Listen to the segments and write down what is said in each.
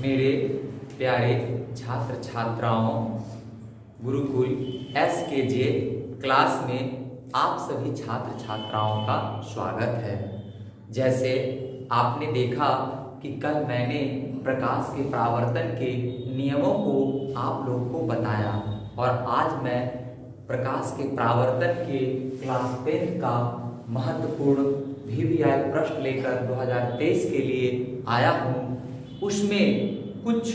मेरे प्यारे छात्र छात्राओं, गुरुकुल SKJ क्लास में आप सभी छात्र छात्राओं का स्वागत है। जैसे आपने देखा कि कल मैंने प्रकाश के परावर्तन के नियमों को आप लोगों को बताया और आज मैं प्रकाश के परावर्तन के क्लास 10 का महत्वपूर्ण VVI प्रश्न लेकर 2023 के लिए आया हूँ। उसमें कुछ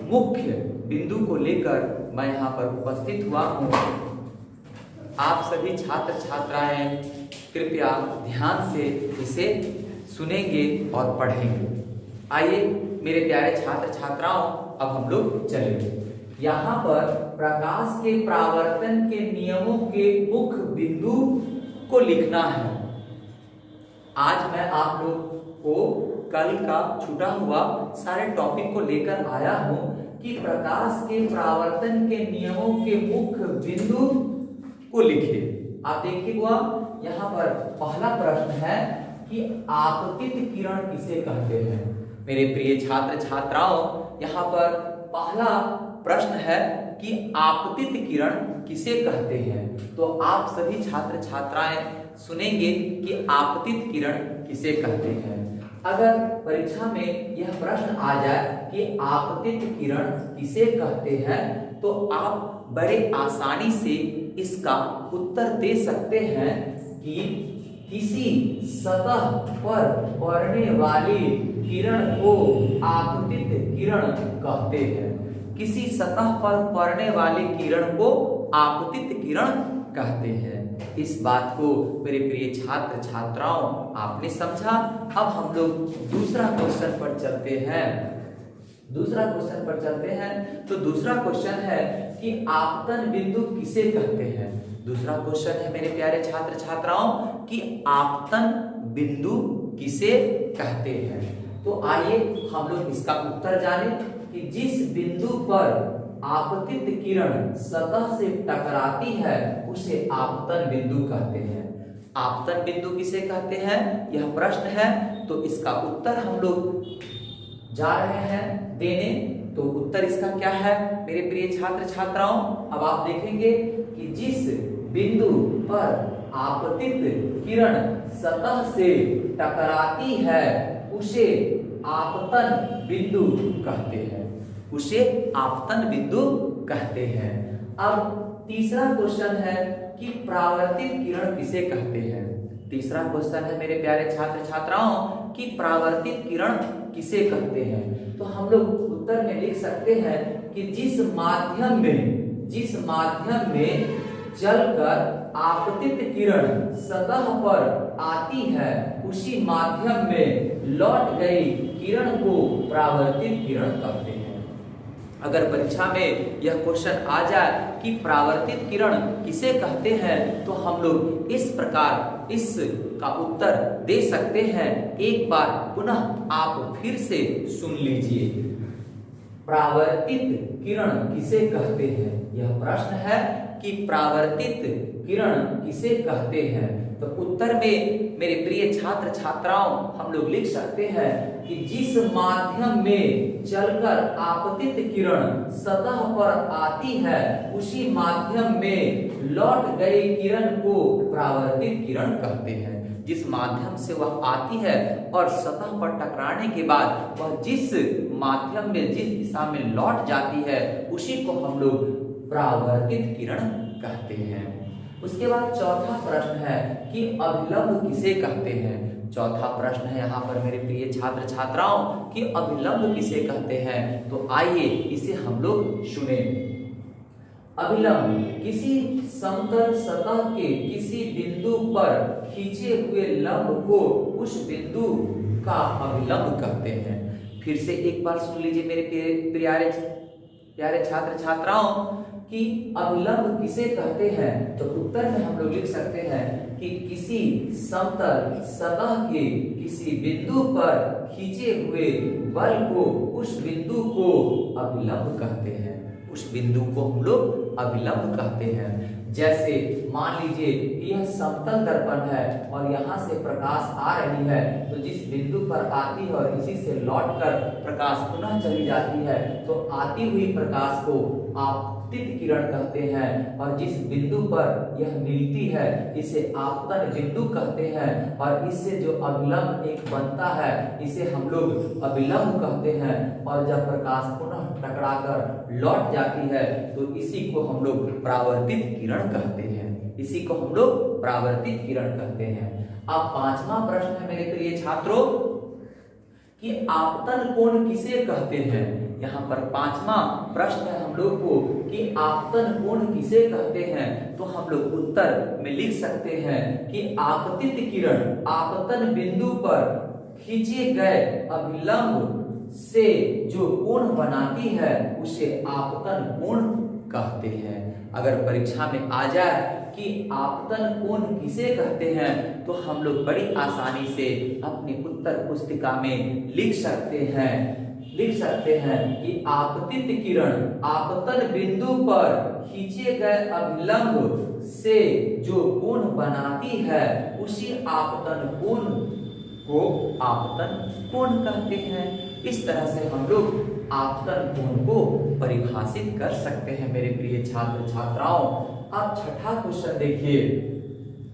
मुख्य बिंदु को लेकर मैं यहाँ पर उपस्थित हुआ हूँ। आप सभी छात्र छात्राएं कृपया ध्यान से इसे सुनेंगे और पढ़ेंगे। आइए मेरे प्यारे छात्र छात्राओं, अब हम लोग चलेंगे। यहाँ पर प्रकाश के परावर्तन के नियमों के मुख्य बिंदु को लिखना है। आज मैं आप लोग को कल का छूटा हुआ सारे टॉपिक को लेकर आया हूं कि प्रकाश के परावर्तन के नियमों के मुख्य बिंदु को लिखे। आप देखिएगा यहाँ पर पहला प्रश्न है कि आपतित किरण किसे कहते हैं। मेरे प्रिय छात्र छात्राओं, यहाँ पर पहला प्रश्न है कि आपतित किरण किसे कहते हैं। तो आप सभी छात्र छात्राएं सुनेंगे कि आपतित किरण किसे कहते हैं। अगर परीक्षा में यह प्रश्न आ जाए कि आपतित किरण किसे कहते हैं तो आप बड़े आसानी से इसका उत्तर दे सकते हैं कि किसी सतह पर पड़ने वाली किरण को आपतित किरण कहते हैं। किसी सतह पर पड़ने वाली किरण को आपतित किरण कहते हैं। इस बात को मेरे प्रिय छात्र छात्राओं आपने समझा। अब हम लोग दूसरा क्वेश्चन पर चलते हैं। तो दूसरा क्वेश्चन है कि आपतन बिंदु किसे कहते हैं। दूसरा क्वेश्चन है मेरे प्यारे छात्र छात्राओं कि आपतन बिंदु किसे कहते हैं। तो आइए हम लोग इसका उत्तर जाने कि जिस बिंदु पर आपतित किरण सतह से टकराती है उसे आपतन बिंदु कहते हैं। आपतन बिंदु किसे कहते हैं, यह प्रश्न है। तो इसका उत्तर हम लोग जा रहे हैं देने। तो उत्तर इसका क्या है मेरे प्रिय छात्र छात्राओं, अब आप देखेंगे कि जिस बिंदु पर आपतित किरण सतह से टकराती है उसे आपतन बिंदु कहते हैं। उसे आपतन बिंदु कहते हैं। अब तीसरा क्वेश्चन है कि परावर्तित किरण किसे कहते हैं। तीसरा क्वेश्चन है मेरे प्यारे छात्र छात्राओं कि परावर्तित किरण किसे कहते हैं। तो हम लोग उत्तर में लिख सकते हैं कि जिस माध्यम में जलकर आपतित किरण सतह पर आती है उसी माध्यम में लौट गई किरण को परावर्तित किरण कहते हैं। अगर परीक्षा में यह क्वेश्चन आ जाए कि परावर्तित किरण किसे कहते हैं तो हम लोग इस प्रकार इसका उत्तर दे सकते हैं। एक बार पुनः आप फिर से सुन लीजिए। परावर्तित किरण किसे कहते हैं, यह प्रश्न है कि परावर्तित किरण किसे कहते हैं। तो उत्तर में मेरे प्रिय छात्र छात्राओं हम लोग लिख सकते हैं कि जिस माध्यम में चलकर आपतित किरण सतह पर आती है उसी माध्यम में लौट गई किरण को परावर्तित किरण कहते हैं। जिस माध्यम से वह आती है और सतह पर टकराने के बाद वह जिस माध्यम में जिस दिशा में लौट जाती है उसी को हम लोग परावर्तित किरण कहते हैं। उसके बाद चौथा प्रश्न है कि अभिलंब किसे कहते हैं। चौथा प्रश्न है यहाँ पर मेरे प्रिय छात्र छात्राओं कि अभिलंब किसे कहते हैं। तो आइए इसे हम लोग सुने। अभिलंब किसी समतल सतह के किसी बिंदु पर खींचे हुए लंब को उस बिंदु का अभिलंब कहते हैं। फिर से एक बार सुन लीजिए मेरे प्यारे छात्र छात्राओं कि अभिलंब किसे कहते हैं। तो उत्तर में हम लोग लिख सकते हैं कि किसी समतल सतह के किसी बिंदु पर खींचे हुए बल को उस बिंदु को अभिलंब कहते हैं। उस बिंदु को हम लोग अभिलंब कहते हैं। जैसे मान लीजिए कि यह समतल दर्पण है और यहाँ से प्रकाश आ रही है, तो जिस बिंदु पर आती है और इसी से लौटकर प्रकाश पुनः चली जाती है, तो आती हुई प्रकाश को आपतित किरण कहते हैं, और जिस बिंदु पर यह मिलती है इसे आपतन बिंदु कहते हैं, और इससे जो अभिलंब एक बनता है इसे हम लोग अभिलंब कहते हैं, और जब प्रकाश पुनः टकराकर लौट जाती है तो इसी को हम लोग परावर्तित किरण कहते हैं, इसी को हम लोग परावर्तित किरण कहते हैं। अब पांचवा प्रश्न है मेरे प्रिय छात्रों कि आपतन कोण किसे कहते हैं। यहाँ पर पांचवा प्रश्न है हम लोग को कि आपतन कोण किसे कहते हैं, तो हम लोग उत्तर में लिख सकते हैं कि आपतित किरण आपतन बिंदु पर खींचे गए अभिलंब से जो कोण बनाती है उसे आपतन कोण कहते हैं। अगर परीक्षा में आ जाए कि आपतन कोण किसे कहते हैं तो हम लोग बड़ी आसानी से अपनी उत्तर पुस्तिका में लिख सकते हैं कि आपतित किरण आपतन बिंदु पर खींचे गए अभिलंब से जो कोण बनाती है उसी आपतन कोण को आपतन कोण कहते हैं। इस तरह से हम लोग आपतन कोण को परिभाषित कर सकते हैं मेरे प्रिय छात्र छात्राओं। अब छठा क्वेश्चन देखिए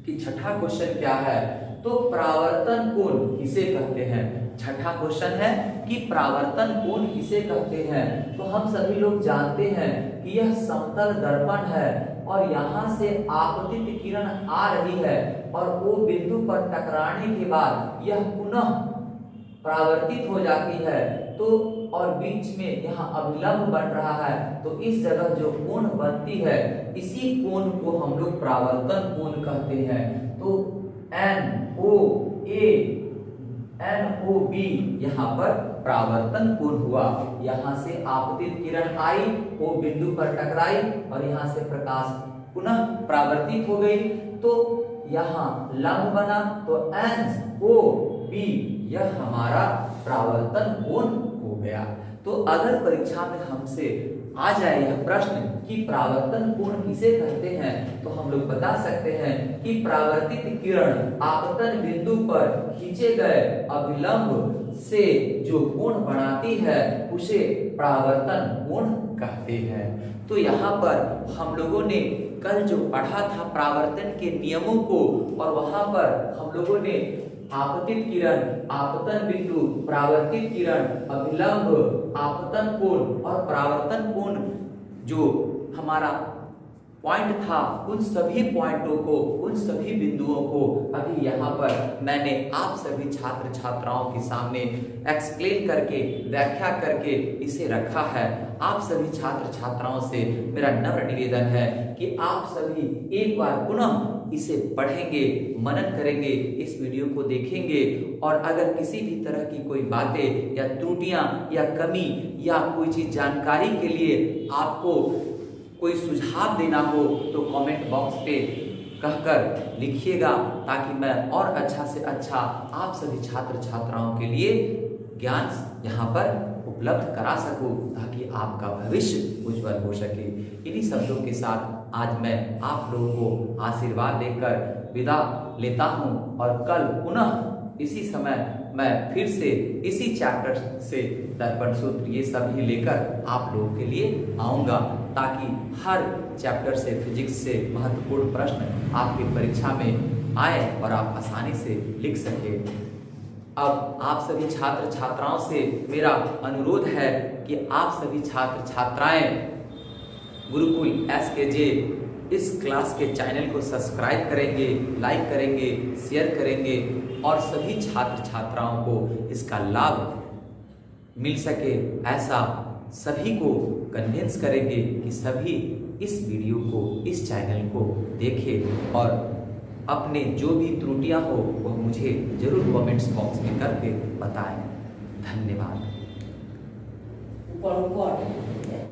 कि छठा क्वेश्चन क्या है, तो परावर्तन कोण किसे कहते हैं। छठा क्वेश्चन है कि परावर्तन कोण किसे कहते हैं। तो हम सभी लोग जानते हैं कि यह समतल दर्पण है और यहाँ से आपतित किरण आ रही है और वो बिंदु पर टकराने के बाद यह पुनः परावर्तित हो जाती है, तो और बीच में यहाँ अभिलंब बन रहा है, तो इस जगह जो कोण बनती है इसी कोण को हम लोग परावर्तन कोण कहते हैं। तो NOB यहाँ पर परावर्तन कोण हुआ। यहाँ से आपतित किरण आई, वो बिंदु पर टकराई और यहाँ से प्रकाश पुनः परावर्तित हो गई, तो यहाँ लंब बना, तो NOB यह हमारा परावर्तन कोण हो गया। तो अगर परीक्षा में हमसे आ जाए यह प्रश्न कि परावर्तन कोण किसे कहते हैं, तो हम लोग बता सकते हैं कि परावर्तित किरण आपतन बिंदु पर खींचे गए अभिलंब से जो कोण बनाती है उसे परावर्तन कोण कहते हैं। तो यहाँ पर हम लोगों ने कल जो पढ़ा था परावर्तन के नियमों को, और वहां पर हम लोगों ने आपतित किरण, आपतन बिंदु, परावर्तित किरण, अभिलंब, आपतन कोण और परावर्तन कोण जो हमारा पॉइंट था, उन सभी पॉइंटों को, उन सभी बिंदुओं को अभी यहाँ पर मैंने आप सभी छात्र छात्राओं के सामने एक्सप्लेन करके, व्याख्या करके इसे रखा है। आप सभी छात्र छात्राओं से मेरा नम्र निवेदन है कि आप सभी एक बार पुनः इसे पढ़ेंगे, मनन करेंगे, इस वीडियो को देखेंगे, और अगर किसी भी तरह की कोई बातें या त्रुटियां या कमी या कोई चीज जानकारी के लिए आपको कोई सुझाव देना हो तो कमेंट बॉक्स पे कहकर लिखिएगा, ताकि मैं और अच्छा से अच्छा आप सभी छात्र छात्राओं के लिए ज्ञान यहाँ पर उपलब्ध करा सकूं, ताकि आपका भविष्य उज्जवल हो सके। इन्हीं शब्दों के साथ आज मैं आप लोगों को आशीर्वाद देकर विदा लेता हूं, और कल पुनः इसी समय मैं फिर से इसी चैप्टर से दर्पण सूत्र ये सब ही लेकर आप लोगों के लिए आऊँगा, ताकि हर चैप्टर से, फिजिक्स से महत्वपूर्ण प्रश्न आपकी परीक्षा में आए और आप आसानी से लिख सकें। अब आप सभी छात्र छात्राओं से मेरा अनुरोध है कि आप सभी छात्र छात्राएं गुरुकुल SKJ इस क्लास के चैनल को सब्सक्राइब करेंगे, लाइक करेंगे, शेयर करेंगे, और सभी छात्र छात्राओं को इसका लाभ मिल सके ऐसा सभी को कन्विंस करेंगे कि सभी इस वीडियो को, इस चैनल को देखें, और अपने जो भी त्रुटियां हो वह मुझे जरूर कमेंट्स बॉक्स में करके बताएं। धन्यवाद।